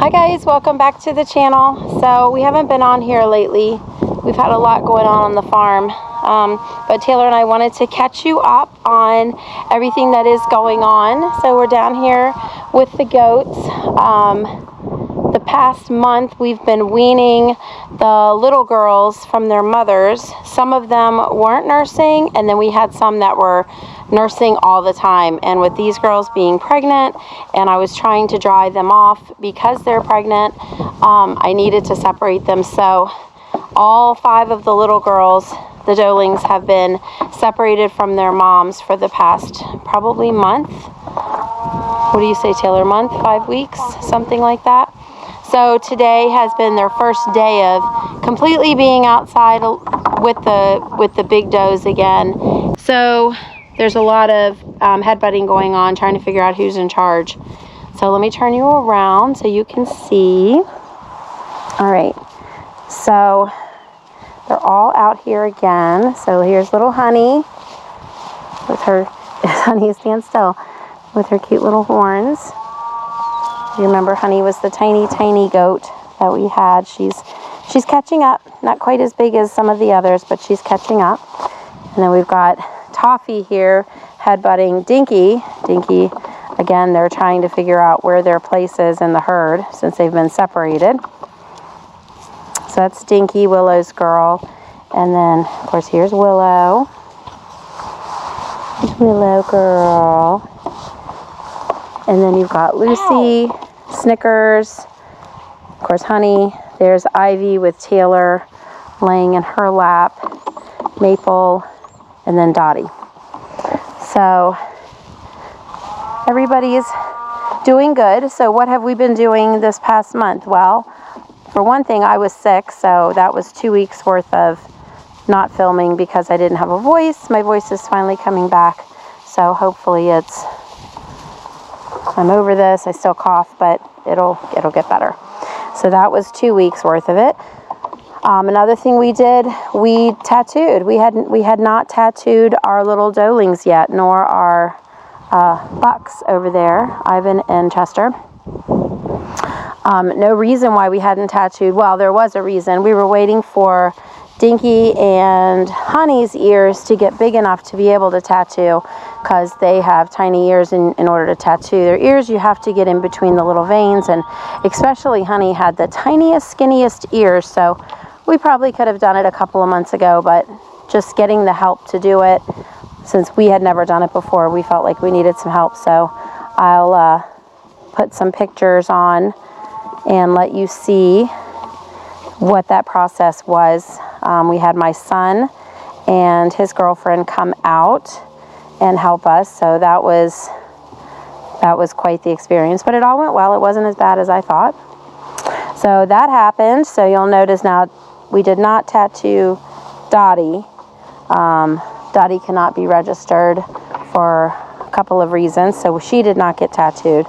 Hi guys, welcome back to the channel. So we haven't been on here lately. We've had a lot going on the farm, but Taylor and I wanted to catch you up on everything that is going on. So we're down here with the goats. The past month we've been weaning the little girls from their mothers. Some of them weren't nursing, and then we had some that were nursing all the time. And with these girls being pregnant, and I was trying to dry them off because they're pregnant, I needed to separate them. So all 5 of the little girls, the doelings, have been separated from their moms for the past probably month. What do you say, Taylor? Month, 5 weeks, something like that. So today has been their first day of completely being outside with the big does again. So there's a lot of headbutting going on, trying to figure out who's in charge. So let me turn you around so you can see. All right, so they're all out here again. So here's little Honey with her, Honey, stand still, with her cute little horns. You remember Honey was the tiny goat that we had. She's catching up, not quite as big as some of the others, but she's catching up. And then we've got Toffee here headbutting Dinky. Dinky, again, they're trying to figure out where their place is in the herd since they've been separated. So that's Dinky, Willow's girl. And then, of course, here's Willow. Willow girl. And then you've got Lucy, Snickers, of course, Honey. There's Ivy with Taylor laying in her lap, Maple, and then Dottie. So everybody's doing good. So what have we been doing this past month? Well, for one thing, I was sick, so that was 2 weeks worth of not filming because I didn't have a voice. My voice is finally coming back, so hopefully I'm over this. I still cough, but it'll get better. So that was 2 weeks worth of it. Another thing we did, we tattooed. We had not tattooed our little doelings yet, nor our bucks over there, Ivan and Chester. No reason why we hadn't tattooed. Well, there was a reason. We were waiting for Dinky and Honey's ears to get big enough to be able to tattoo, because they have tiny ears. In order to tattoo their ears, you have to get in between the little veins, and especially Honey had the tiniest, skinniest ears, so we probably could have done it a couple of months ago, but just getting the help to do it, since we had never done it before, we felt like we needed some help. So I'll put some pictures on and let you see what that process was. We had my son and his girlfriend come out and help us, so that was quite the experience, but it all went well. It wasn't as bad as I thought. So that happened. So you'll notice now we did not tattoo Dottie. Dottie cannot be registered for a couple of reasons, so she did not get tattooed,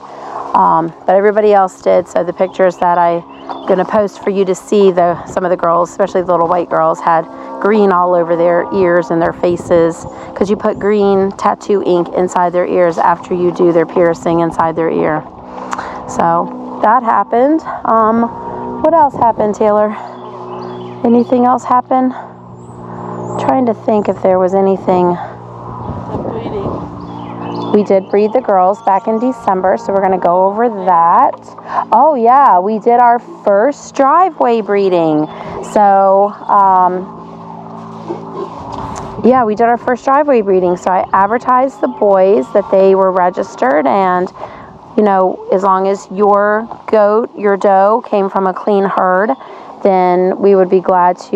but everybody else did. So the pictures that I'm going to post for you to see, some of the girls, especially the little white girls, had green all over their ears and their faces, because you put green tattoo ink inside their ears after you do their piercing inside their ear. So that happened. What else happened, Taylor? Anything else happen? Trying to think if there was anything. We did breed the girls back in December, so we're going to go over that. Oh yeah, we did our first driveway breeding. So yeah, we did our first driveway breeding. So I advertised the boys that they were registered, and you know, as long as your goat, your doe, came from a clean herd, then we would be glad to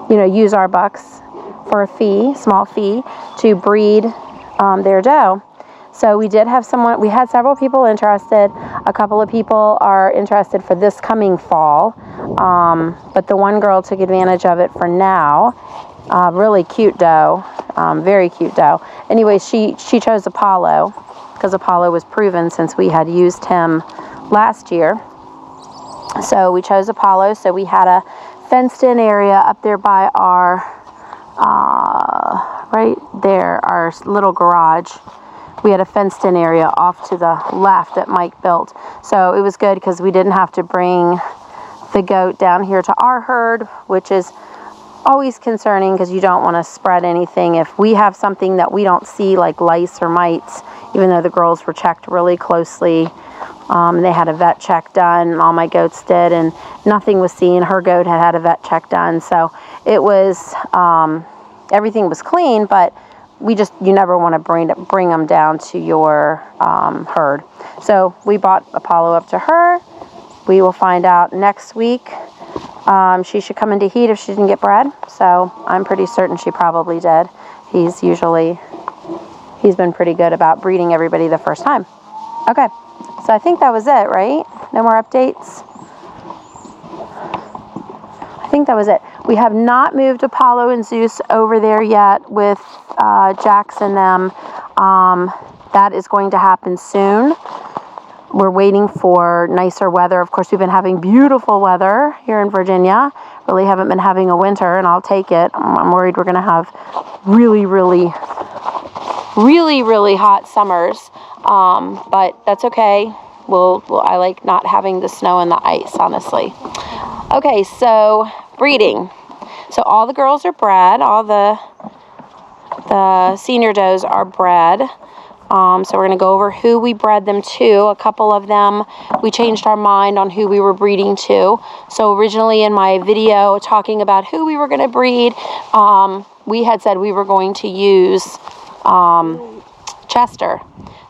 you know, use our bucks for a fee, small fee, to breed their doe. So we did have we had several people interested. A couple of people are interested for this coming fall, but the one girl took advantage of it for now. Really cute doe, very cute doe. Anyway, she chose Apollo because Apollo was proven since we had used him last year. So we chose Apollo. So we had a fenced in area up there by our right there, our little garage. we had a fenced in area off to the left that Mike built. So it was good because we didn't have to bring the goat down here to our herd, which is always concerning because you don't want to spread anything. If we have something that we don't see, like lice or mites, even though the girls were checked really closely, they had a vet check done, all my goats did, and nothing was seen. Her goat had a vet check done, so it was, everything was clean, but you never want to bring them down to your herd. So we bought Apollo up to her. We will find out next week. She should come into heat if she didn't get bred. So I'm pretty certain she probably did. He's been pretty good about breeding everybody the first time. Okay, so I think that was it, right? No more updates? I think that was it. We have not moved Apollo and Zeus over there yet with Jax and them. That is going to happen soon. We're waiting for nicer weather. Of course, we've been having beautiful weather here in Virginia. Really haven't been having a winter, and I'll take it. I'm worried we're going to have really, really, really, really hot summers. But that's okay. I like not having the snow and the ice, honestly. Okay, so breeding. So all the girls are bred. All the senior does are bred. So we're going to go over who we bred them to. A couple of them, we changed our mind on who we were breeding to. So originally in my video talking about who we were going to breed, we had said we were going to use Chester.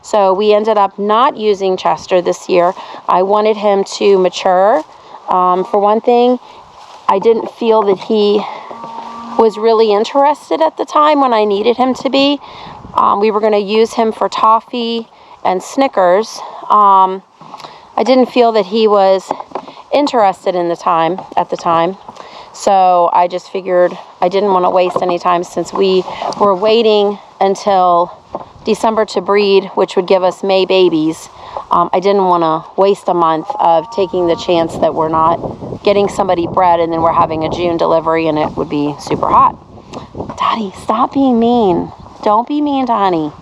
So we ended up not using Chester this year. I wanted him to mature. For one thing, I didn't feel that he was really interested at the time when I needed him to be. We were going to use him for toffee and Snickers. I didn't feel that he was interested at the time. So I just figured I didn't want to waste any time since we were waiting until December to breed, which would give us May babies. I didn't want to waste a month of taking the chance that we're not getting somebody bred and then we're having a June delivery and it would be super hot. Daddy, stop being mean. Don't be mean to Honey.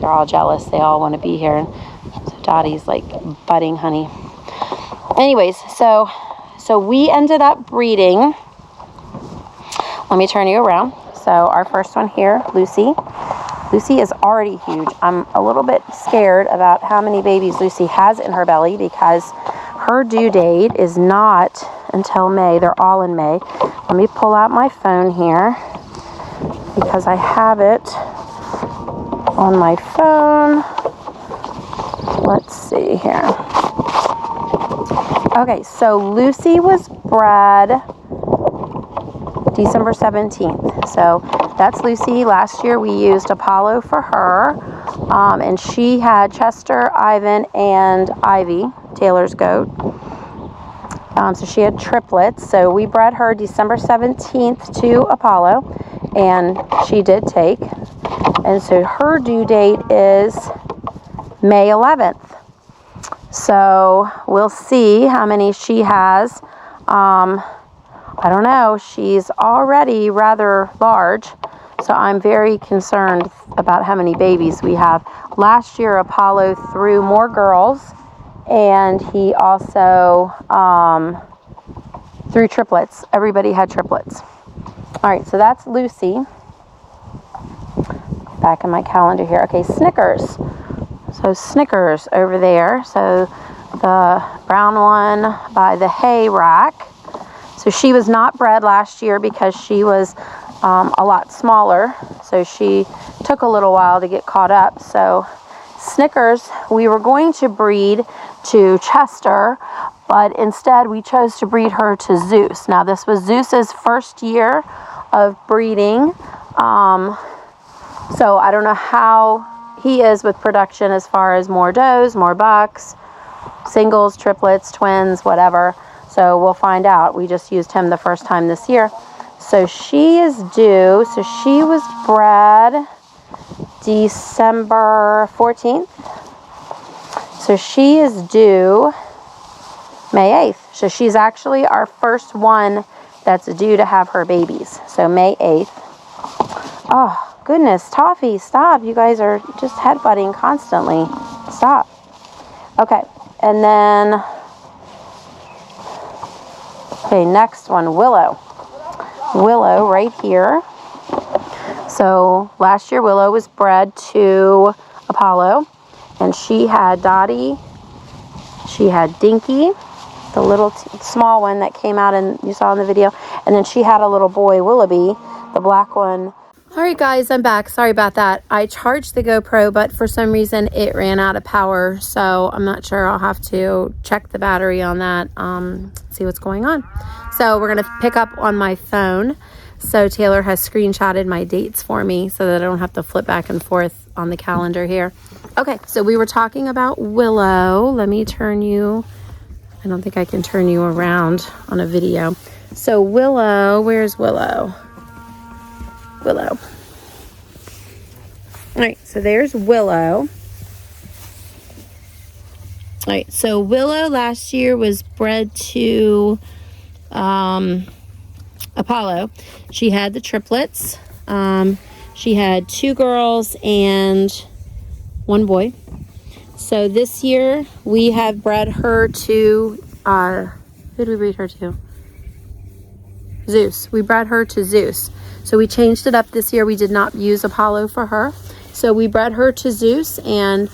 They're all jealous. They all want to be here. So Dottie's like budding Honey. Anyways, so we ended up breeding. Let me turn you around. So our first one here, Lucy. Lucy is already huge. I'm a little bit scared about how many babies Lucy has in her belly because her due date is not until May. They're all in May. Let me pull out my phone here, because I have it on my phone. Let's see here. Okay, so Lucy was bred December 17th. So that's Lucy. Last year we used Apollo for her. And she had Chester, Ivan, and Ivy, Taylor's goat. So she had triplets. So we bred her December 17th to Apollo. And she did take. And so her due date is May 11th. So we'll see how many she has. I don't know. She's already rather large. So I'm very concerned about how many babies we have. Last year, Apollo threw more girls. And he also threw triplets. Everybody had triplets. All right, so that's Lucy. Back in my calendar here. Okay, Snickers. So Snickers over there. So the brown one by the hay rack. So she was not bred last year because she was a lot smaller. So she took a little while to get caught up. So Snickers, we were going to breed to Chester, but instead we chose to breed her to Zeus. Now this was Zeus's first year of breeding. So I don't know how he is with production as far as more does, more bucks, singles, triplets, twins, whatever. So we'll find out. We just used him the first time this year. So she is due. So she was bred December 14th. So she is due May 8th. So she's actually our first one that's due to have her babies. So May 8th. Oh, Goodness, Toffee, stop. You guys are just headbutting constantly. Stop. Okay, and then, okay, next one, Willow. Willow right here. So last year Willow was bred to Apollo, and she had Dottie, she had Dinky, the little small one that came out and you saw in the video, and then she had a little boy, Willoughby, the black one. All right, guys, I'm back. Sorry about that. I charged the GoPro, but for some reason it ran out of power, so I'm not sure. I'll have to check the battery on that, see what's going on. So we're gonna pick up on my phone. So Taylor has screenshotted my dates for me so that I don't have to flip back and forth on the calendar here. Okay, so we were talking about Willow. Let me turn you, I don't think I can turn you around on a video. So Willow, where's Willow? Willow. All right, so there's Willow. All right, so Willow last year was bred to Apollo. She had the triplets. She had 2 girls and 1 boy. So this year we have bred her to, who did we breed her to? Zeus. We bred her to Zeus. So we changed it up this year. We did not use Apollo for her. So we bred her to Zeus, and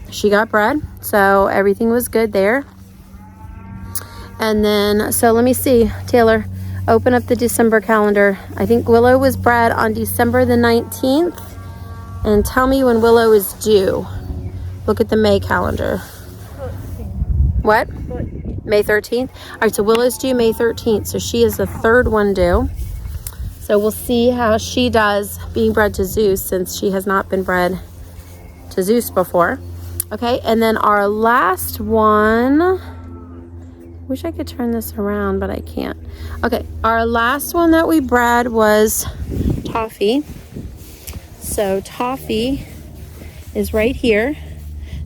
she got bred. So everything was good there. And then, so let me see, Taylor, open up the December calendar. I think Willow was bred on December the 19th. And tell me when Willow is due. Look at the May calendar. 13th. What? 13th. May 13th? All right, so Willow's due May 13th. So she is the 3rd one due. So we'll see how she does being bred to Zeus, since she has not been bred to Zeus before. Okay, and then our last one, wish I could turn this around, but I can't. Okay, our last one that we bred was Toffee. So Toffee is right here.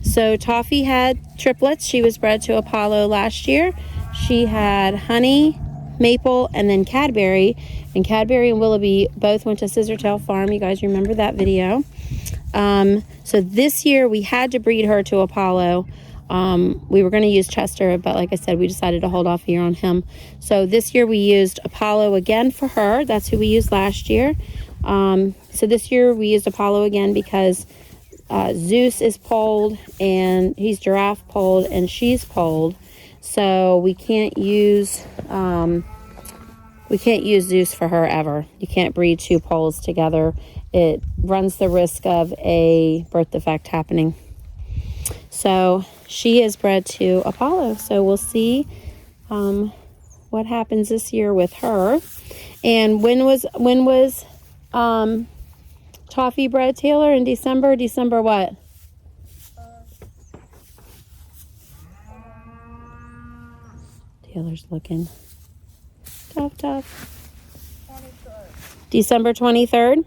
So Toffee had triplets. She was bred to Apollo last year. She had Honey, Maple, and then Cadbury. And Cadbury and Willoughby both went to Scissortail Farm. You guys remember that video. So this year we had to breed her to Apollo. We were going to use Chester, but like I said, we decided to hold off a year on him. So this year we used Apollo again for her. That's who we used last year. So this year we used Apollo again because Zeus is polled, and he's giraffe polled, and she's polled. So we can't use Zeus for her ever. You can't breed 2 polls together. It runs the risk of a birth defect happening. So she is bred to Apollo. So we'll see what happens this year with her. And when was Toffee bred, Taylor? In December? December what? Taylor's looking. Tough. 23rd. December 23rd?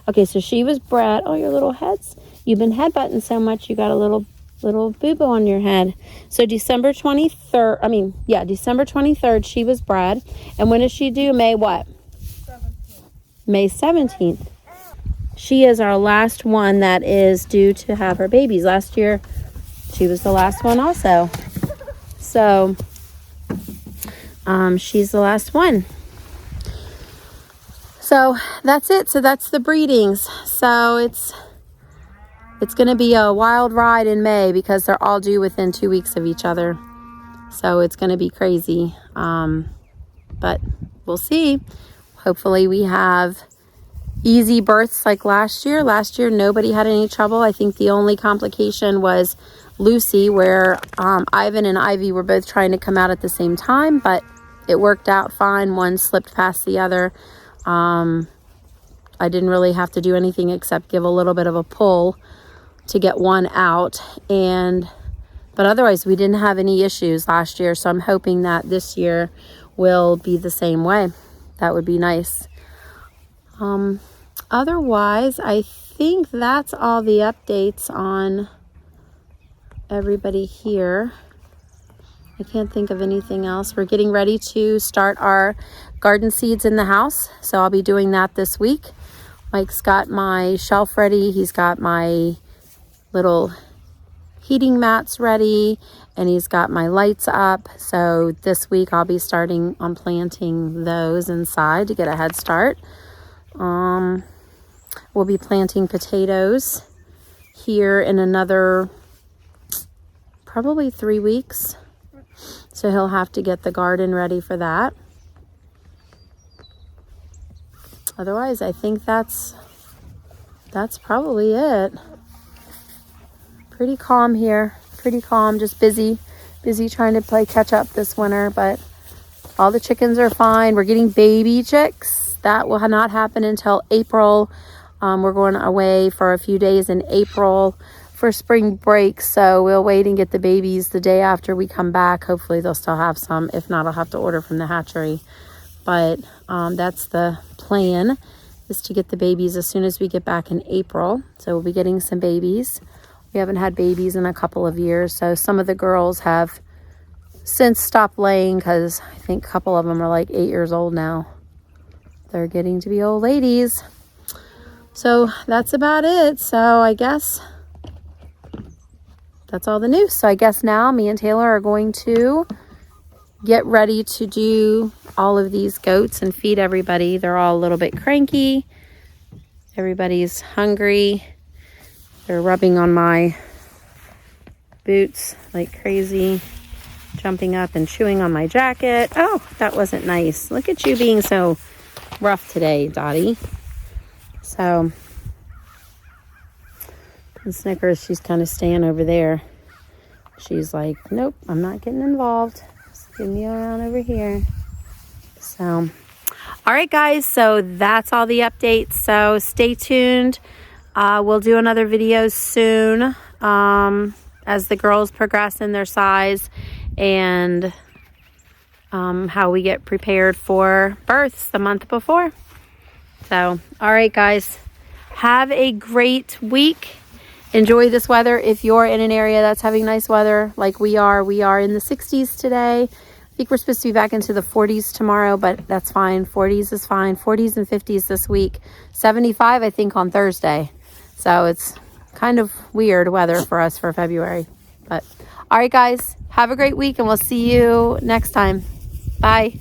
Okay, so she was bred. Oh, your little heads. You've been headbutting so much, you got a little boo-boo on your head. So December 23rd, December 23rd, she was bred. And when is she due? May what? 17th. May 17th. She is our last one that is due to have her babies. Last year, she was the last one also. So, she's the last one. So that's it. So that's the breedings. So it's going to be a wild ride in May because they're all due within 2 weeks of each other. So it's going to be crazy. But we'll see. Hopefully we have easy births like last year. Last year, nobody had any trouble. I think the only complication was Lucy, where Ivan and Ivy were both trying to come out at the same time, but it worked out fine. One slipped past the other. I didn't really have to do anything except give a little bit of a pull to get one out, but otherwise we didn't have any issues last year, so I'm hoping that this year will be the same way. That would be nice. Otherwise, I think that's all the updates on everybody here. I can't think of anything else. We're getting ready to start our garden seeds in the house, so I'll be doing that this week. Mike's got my shelf ready. He's got my little heating mats ready, and he's got my lights up. So this week I'll be starting on planting those inside to get a head start. We'll be planting potatoes here in another probably 3 weeks. So he'll have to get the garden ready for that. Otherwise, I think that's probably it. Pretty calm here. Pretty calm, just busy trying to play catch up this winter, but all the chickens are fine. We're getting baby chicks. That will not happen until April. We're going away for a few days in April for spring break, so we'll wait and get the babies the day after we come back. Hopefully they'll still have some. If not, I'll have to order from the hatchery. But that's the plan, is to get the babies as soon as we get back in April. So we'll be getting some babies. We haven't had babies in a couple of years, so some of the girls have since stopped laying because I think a couple of them are like 8 years old now. They're getting to be old ladies. So that's about it. So I guess that's all the news. So I guess now me and Taylor are going to get ready to do all of these goats and feed everybody. They're all a little bit cranky. Everybody's hungry. They're rubbing on my boots like crazy, jumping up and chewing on my jacket. Oh, that wasn't nice. Look at you being so rough today, Dottie. So, and Snickers, she's kind of staying over there. She's like, nope, I'm not getting involved. Just give me around over here. So, all right, guys. So that's all the updates. So stay tuned. We'll do another video soon as the girls progress in their size and how we get prepared for births the month before. So, all right, guys, have a great week. Enjoy this weather. If you're in an area that's having nice weather like we are in the 60s today. I think we're supposed to be back into the 40s tomorrow, but that's fine. 40s is fine. 40s and 50s this week. 75, I think, on Thursday. So it's kind of weird weather for us for February. But all right, guys, have a great week, and we'll see you next time. Bye.